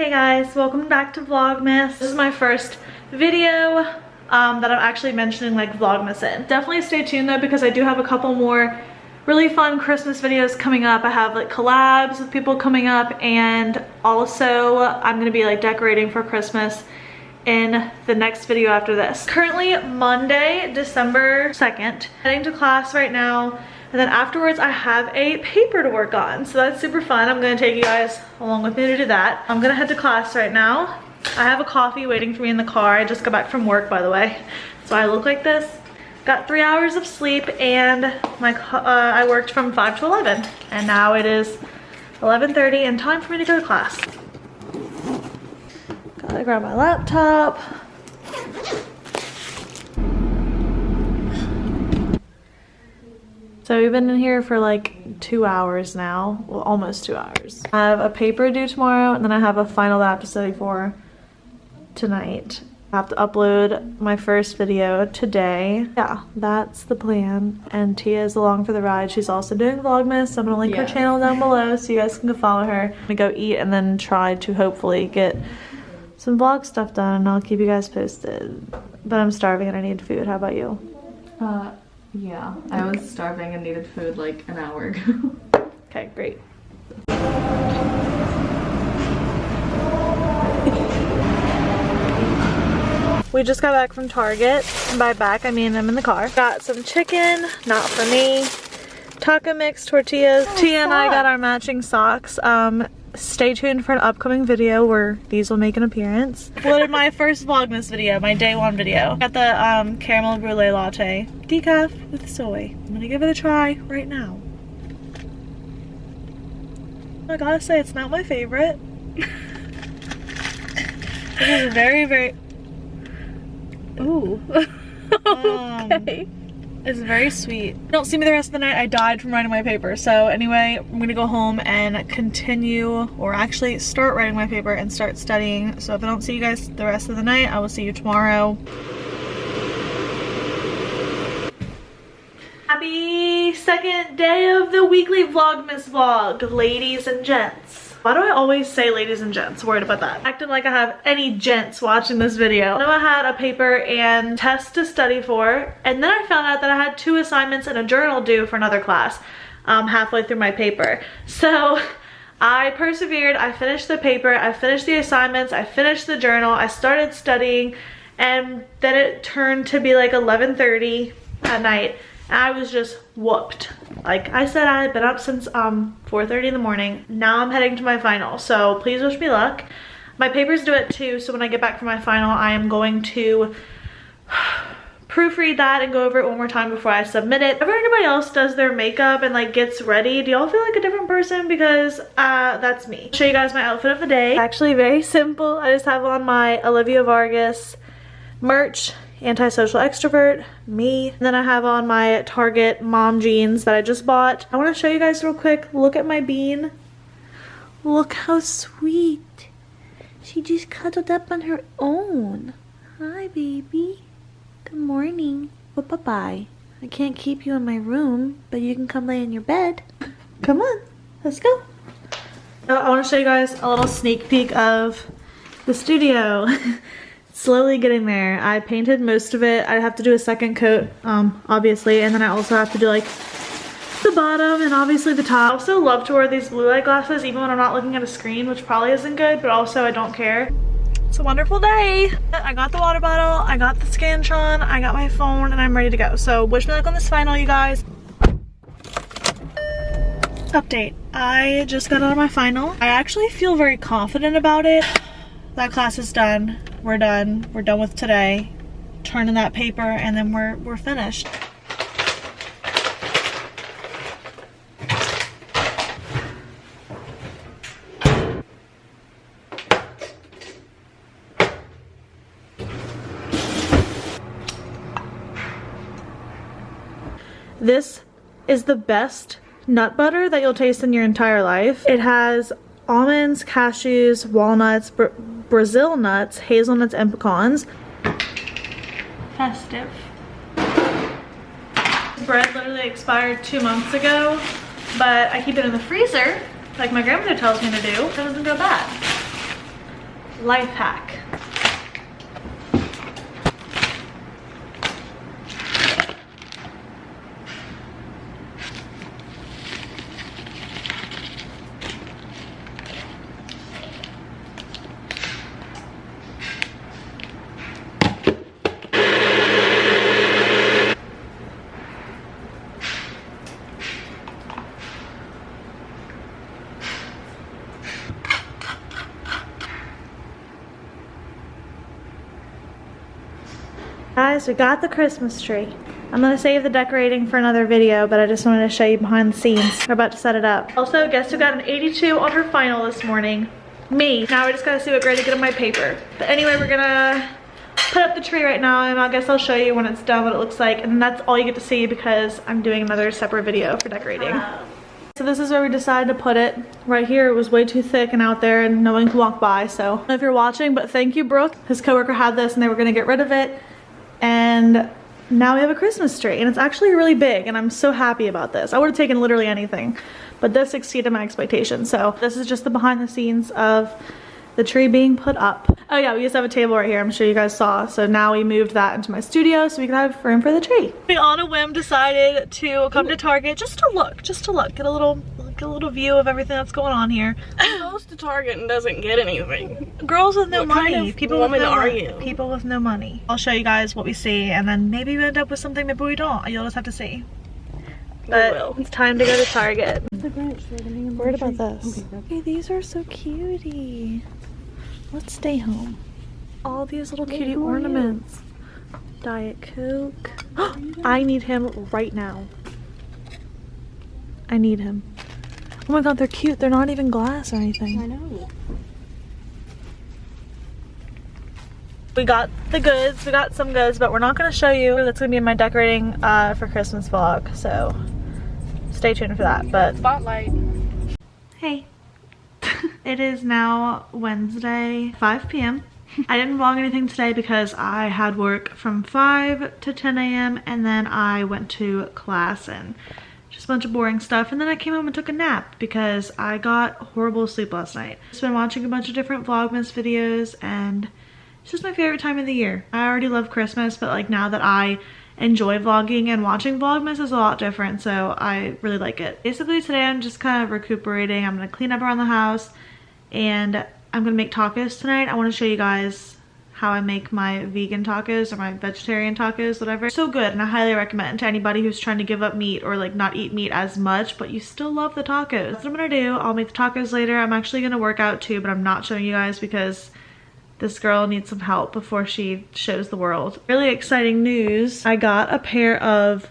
Hey guys, welcome back to Vlogmas. This is my first video that I'm actually mentioning like Vlogmas in. Definitely stay tuned though, because I do have a couple more really fun Christmas videos coming up. I have like collabs with people coming up, and also I'm gonna be like decorating for Christmas in the next video after this. Currently Monday, December 2nd, heading to class right now. And then afterwards I have a paper to work on. So that's super fun. I'm gonna take you guys along with me to do that. I'm gonna head to class right now. I have a coffee waiting for me in the car. I just got back from work, by the way. So I look like this. Got 3 hours of sleep, and I worked from 5 to 11. And now it is 11:30 and time for me to go to class. Gotta grab my laptop. So we've been in here for like 2 hours now, well, almost 2 hours. I have a paper due tomorrow, and then I have a final that I have to study for tonight. I have to upload my first video today. Yeah, that's the plan. And Tia is along for the ride. She's also doing Vlogmas, so I'm gonna link her channel down below so you guys can go follow her. I'm gonna go eat and then try to hopefully get some vlog stuff done, and I'll keep you guys posted. But I'm starving and I need food. How about you? Yeah, I was starving and needed food like an hour ago. Okay, great. We just got back from Target. And by back, I mean I'm in the car. Got some chicken, not for me. Taco mix tortillas. Tia and I got our matching socks. Stay tuned for an upcoming video where these will make an appearance. What my first Vlogmas video, my day one video. Got the caramel brulee latte, decaf with soy. I'm gonna give it a try right now. I gotta say, it's not my favorite. This is very ooh. Okay. It's very sweet. If you don't see me the rest of the night, I died from writing my paper. So anyway, I'm gonna go home and continue, or actually start writing my paper and start studying. So if I don't see you guys the rest of the night, I will see you tomorrow. Happy second day of the weekly Vlogmas vlog, ladies and gents. Why do I always say ladies and gents? Worried about that. Acting like I have any gents watching this video. I know I had a paper and test to study for, and then I found out that I had 2 assignments and a journal due for another class halfway through my paper. So I persevered, I finished the paper, I finished the assignments, I finished the journal, I started studying, and then it turned to be like 11:30 at night. I was just whooped. Like I said, I had been up since 4:30 in the morning. Now I'm heading to my final, so please wish me luck. My paper's due at 2, so when I get back from my final, I am going to proofread that and go over it one more time before I submit it. Whenever anybody else does their makeup and like gets ready, do y'all feel like a different person? Because that's me. I'll show you guys my outfit of the day. Actually very simple. I just have on my Olivia Vargas merch, Antisocial Extrovert, me. And then I have on my Target mom jeans that I just bought. I want to show you guys real quick. Look at my bean. Look how sweet. She just cuddled up on her own. Hi, baby. Good morning. Well, bye-bye. I can't keep you in my room, but you can come lay in your bed. Come on, let's go. I want to show you guys a little sneak peek of the studio. Slowly getting there. I painted most of it. I have to do a second coat, obviously, and then I also have to do like the bottom and obviously the top. I also love to wear these blue light glasses even when I'm not looking at a screen, which probably isn't good, but also I don't care. It's a wonderful day. I got the water bottle, I got the Scantron, I got my phone, and I'm ready to go. So wish me luck on this final, you guys. Update. I just got out of my final. I actually feel very confident about it. That class is done. We're done. We're done with today. Turn in that paper and then we're finished. This is the best nut butter that you'll taste in your entire life. It has almonds, cashews, walnuts, Brazil nuts, hazelnuts, and pecans. Festive. Bread literally expired 2 months ago, but I keep it in the freezer like my grandmother tells me to do. It doesn't go bad. life hack. Guys, we got the Christmas tree. I'm gonna save the decorating for another video, but I just wanted to show you behind the scenes. We're about to set it up. Also, guess who got an 82 on her final this morning? Me. Now we just gotta see what grade to get on my paper. But anyway, we're gonna put up the tree right now, and I guess I'll show you when it's done what it looks like, and that's all you get to see because I'm doing another separate video for decorating. So this is where we decided to put it. Right here, it was way too thick and out there and no one could walk by, so I don't know if you're watching, but thank you, Brooke. His coworker had this and they were gonna get rid of it. And now we have a Christmas tree, and it's actually really big, and I'm so happy about this. I would have taken literally anything, but this exceeded my expectations. So this is just the behind the scenes of the tree being put up. Oh yeah, we used to have a table right here, I'm sure you guys saw. So now we moved that into my studio so we can have room for the tree. We on a whim decided to come to Target just to look, get a little view of everything that's going on here. Who goes to Target and doesn't get anything? Girls with no What money. kind of People with woman no are money. you? People with no money. I'll show you guys what we see, and then maybe we end up with something, maybe we don't. You'll just have to see. But will. it's time to go to Target. Worried about this. Okay, these are so cutie. Let's stay home. All these little cutie ornaments. Diet Coke. I need him right now. I need him. Oh my god, they're cute. They're not even glass or anything. I know. We got the goods. We got some goods, but we're not going to show you. That's going to be in my decorating for Christmas vlog. So stay tuned for that. But Spotlight. hey. It is now Wednesday, 5 p.m. I didn't vlog anything today because I had work from 5 to 10 a.m. and then I went to class and just a bunch of boring stuff, and then I came home and took a nap because I got horrible sleep last night. I've been watching a bunch of different Vlogmas videos, and it's just my favorite time of the year. I already love Christmas, but like now that I enjoy vlogging and watching Vlogmas is a lot different, so I really like it. Basically today I'm just kind of recuperating. I'm gonna clean up around the house and I'm gonna make tacos tonight. I want to show you guys how I make my vegan tacos or my vegetarian tacos, whatever. So good, and I highly recommend to anybody who's trying to give up meat or like not eat meat as much, but you still love the tacos. That's what I'm gonna do. I'll make the tacos later. I'm actually gonna work out too, but I'm not showing you guys because this girl needs some help before she shows the world. Really exciting news. I got a pair of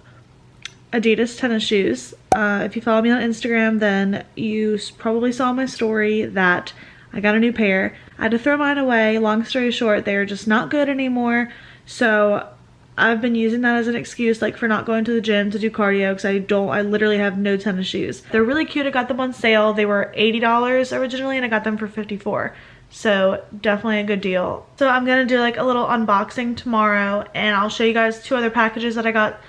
Adidas tennis shoes. If you follow me on Instagram, then you probably saw my story that I got a new pair. I had to throw mine away. Long story short, they're just not good anymore. So I've been using that as an excuse like for not going to the gym to do cardio because I literally have no tennis shoes. They're really cute. I got them on sale. They were $80 originally and I got them for $54. So definitely a good deal. So I'm gonna do like a little unboxing tomorrow and I'll show you guys 2 other packages that I got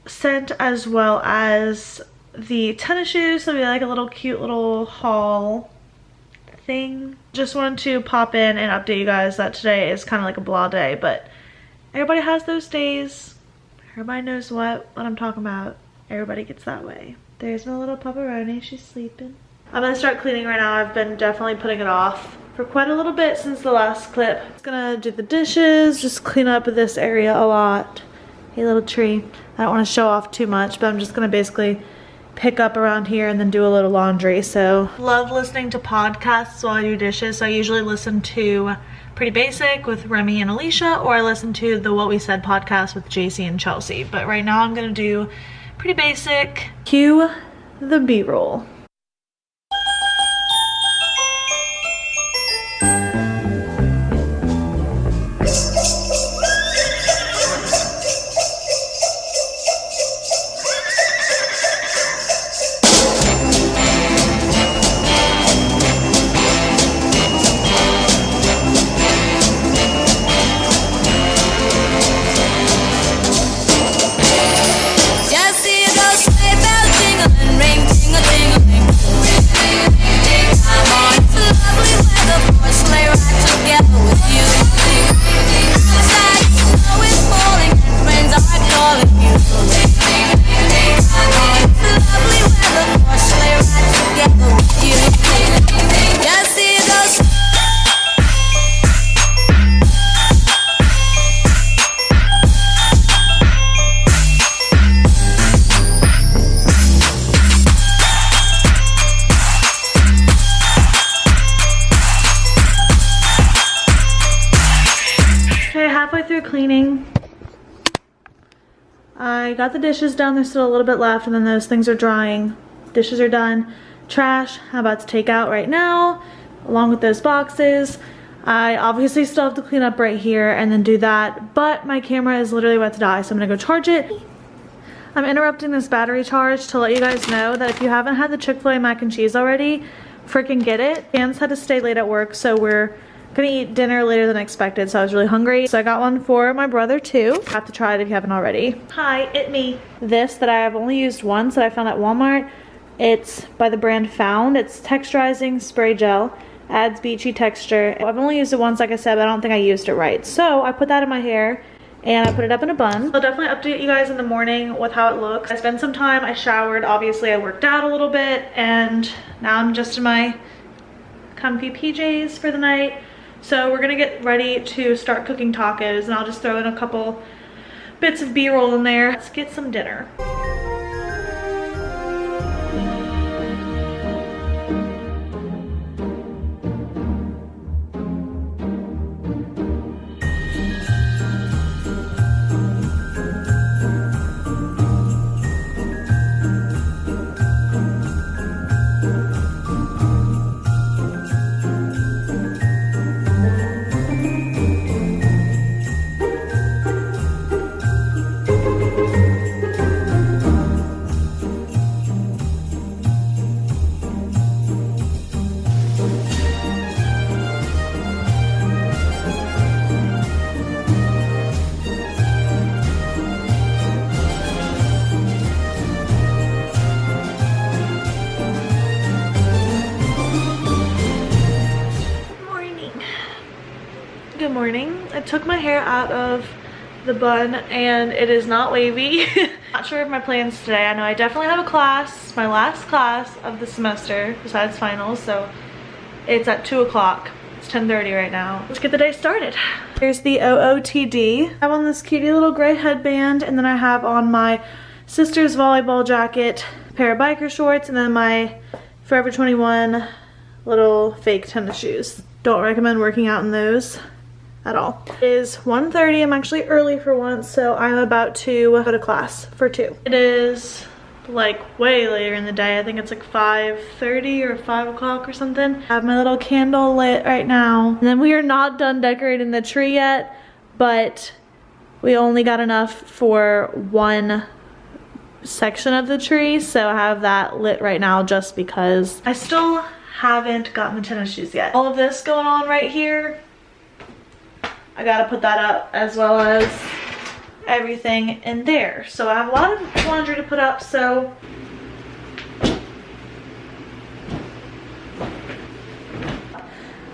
sent, as well as the tennis shoes. So we like a little cute little haul thing. Just wanted to pop in and update you guys that today is kind of like a blah day, but everybody has those days. Everybody knows what I'm talking about. Everybody gets that way. There's my little pepperoni. She's sleeping. I'm gonna start cleaning right now. I've been definitely putting it off for quite a little bit since the last clip. I'm just gonna do the dishes, just clean up this area a lot. Hey, little tree. I don't want to show off too much, but I'm just gonna basically pick up around here and then do a little laundry. So love listening to podcasts while I do dishes. So I usually listen to Pretty Basic with Remy and Alicia, or I listen to the What We Said podcast with JC and Chelsea. But right now I'm gonna do Pretty Basic. Cue the B-roll. Just see a ghost sleigh bells jingle and ring, tingle, tingle. I got the dishes done. There's still a little bit left, and then those things are drying. Dishes are done. Trash, I'm about to take out right now, along with those boxes. I obviously still have to clean up right here and then do that, but my camera is literally about to die, so I'm gonna go charge it. I'm interrupting this battery charge to let you guys know that if you haven't had the Chick-fil-A mac and cheese already, freaking get it. Dan's had to stay late at work, so we're gonna eat dinner later than expected, so I was really hungry. So I got one for my brother too. Have to try it if you haven't already. Hi, it me. This that I have only used once that I found at Walmart. It's by the brand Found. It's texturizing spray gel. Adds beachy texture. I've only used it once, like I said, but I don't think I used it right. So I put that in my hair and I put it up in a bun. I'll definitely update you guys in the morning with how it looks. I spent some time, I showered, obviously I worked out a little bit, and now I'm just in my comfy PJs for the night. So we're gonna get ready to start cooking tacos, and I'll just throw in a couple bits of B-roll in there. Let's get some dinner. Good morning. I took my hair out of the bun and it is not wavy. Not sure of my plans today. I know I definitely have a class, my last class of the semester besides finals, so it's at 2 o'clock. It's 10:30 right now. Let's get the day started. Here's the OOTD. I have on this cutie little gray headband, and then I have on my sister's volleyball jacket, pair of biker shorts, and then my Forever 21 little fake tennis shoes. Don't recommend working out in those at all. It is 1:30. I'm actually early for once, so I'm about to go to class for 2. It is like way later in the day. I think it's like 5:30 or 5 o'clock or something. I have my little candle lit right now. And then we are not done decorating the tree yet, but we only got enough for one section of the tree, so I have that lit right now just because. I still haven't gotten the tennis shoes yet. All of this going on right here, I gotta put that up, as well as everything in there. So I have a lot of laundry to put up, so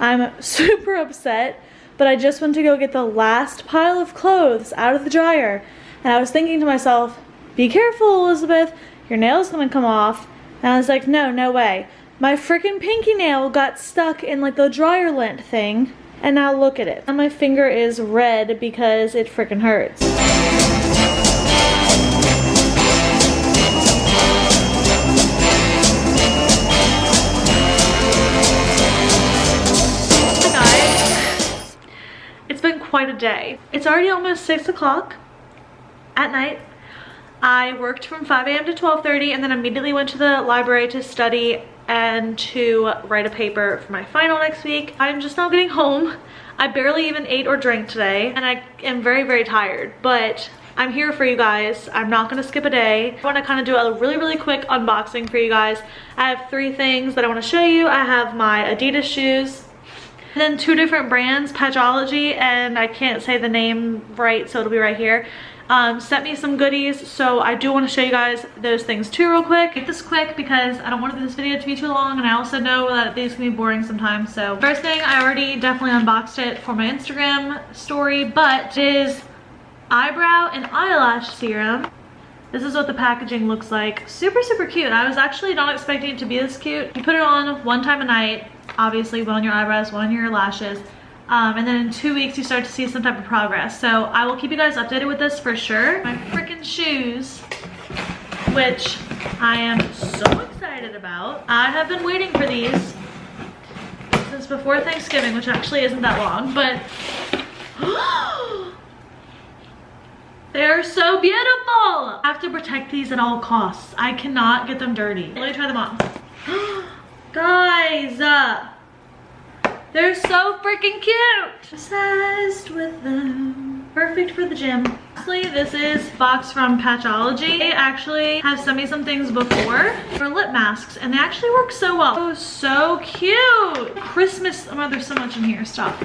I'm super upset, but I just went to go get the last pile of clothes out of the dryer, and I was thinking to myself, be careful, Elizabeth, your nail's gonna come off. And I was like, no way. My freaking pinky nail got stuck in like the dryer lint thing, and now look at it. And my finger is red because it freaking hurts. Hi guys. It's been quite a day. It's already almost 6 o'clock at night. I worked from 5 a.m. to 12:30 and then immediately went to the library to study and to write a paper for my final next week. I'm just now getting home. I barely even ate or drank today, and I am very tired, but I'm here for you guys. I'm not gonna skip a day. I wanna kind of do a really quick unboxing for you guys. I have 3 things that I wanna show you. I have my Adidas shoes, and then 2 different brands, Patchology, and I can't say the name right, so it'll be right here. Sent me some goodies, so I do want to show you guys those things too real quick. Make this quick because I don't want this video to be too long, and I also know that these can be boring sometimes. So first thing, I already definitely unboxed it for my Instagram story, but it is eyebrow and eyelash serum. This is what the packaging looks like. Super cute. I was actually not expecting it to be this cute. You put it on 1 time a night, obviously, 1 on your eyebrows, 1 on your lashes. And then in 2 weeks you start to see some type of progress. So I will keep you guys updated with this for sure. My freaking shoes, which I am so excited about. I have been waiting for these since before Thanksgiving, which actually isn't that long, but They're so beautiful. I have to protect these at all costs. I cannot get them dirty. Let me try them on. Guys, they're so freaking cute. Obsessed with them. Perfect for the gym. Lastly, this is box from Patchology. They actually have sent me some things before for lip masks, and they actually work so well. Oh, so cute. Christmas. Oh, there's so much in here. Stop.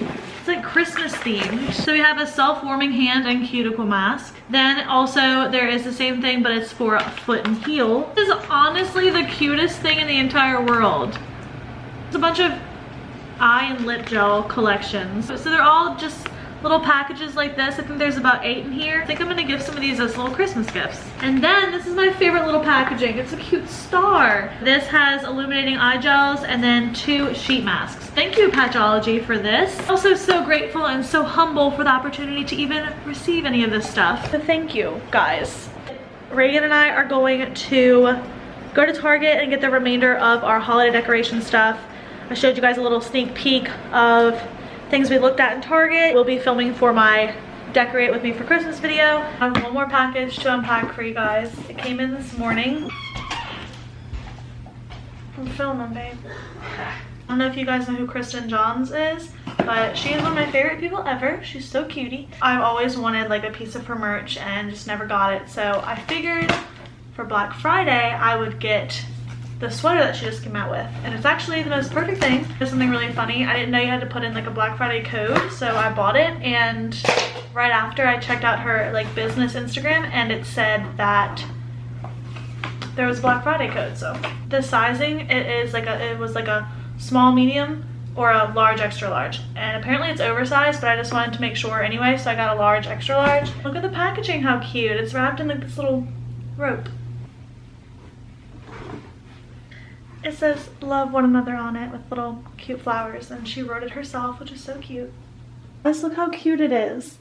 It's like Christmas themed. So we have a self-warming hand and cuticle mask. Then also there is the same thing, but it's for foot and heel. This is honestly the cutest thing in the entire world. It's a bunch of eye and lip gel collections. So they're all just little packages like this. I think there's about 8 in here. I think I'm gonna give some of these as little Christmas gifts. And then this is my favorite little packaging. It's a cute star. This has illuminating eye gels and then 2 sheet masks. Thank you, Patchology, for this. Also so grateful and so humble for the opportunity to even receive any of this stuff. So thank you, guys. Reagan and I are going to go to Target and get the remainder of our holiday decoration stuff. I showed you guys a little sneak peek of things we looked at in Target. We'll be filming for my Decorate With Me for Christmas video. I have one more package to unpack for you guys. It came in this morning. I'm filming, babe. I don't know if you guys know who Kristen Johns is, but she is one of my favorite people ever. She's so cutie. I've always wanted like a piece of her merch and just never got it. So I figured for Black Friday, I would get the sweater that she just came out with, and it's actually the most perfect thing. There's something really funny. I didn't know you had to put in like a Black Friday code, so I bought it, and right after I checked out her like business Instagram, and it said that there was a Black Friday code. So the sizing, it was like a small medium or a large extra large, and apparently it's oversized, but I just wanted to make sure anyway, so I got a large extra large. Look at the packaging, how cute. It's wrapped in like this little rope. It says love one another on it with little cute flowers, and she wrote it herself, which is so cute. Let's look how cute it is.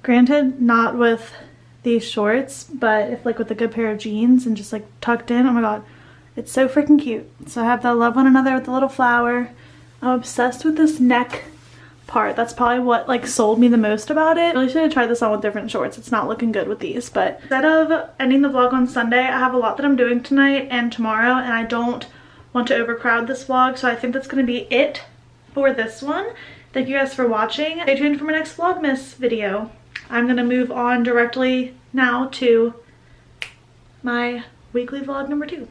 Granted, not with these shorts, but if like with a good pair of jeans and just like tucked in, oh my god, it's so freaking cute. So I have the love one another with the little flower. I'm obsessed with this neck part. That's probably what like sold me the most about it. I really should have tried this on with different shorts. It's not looking good with these, but instead of ending the vlog on Sunday, I have a lot that I'm doing tonight and tomorrow, and I don't want to overcrowd this vlog, so I think that's going to be it for this one. Thank you guys for watching. Stay tuned for my next Vlogmas video. I'm going to move on directly now to my weekly vlog number 2.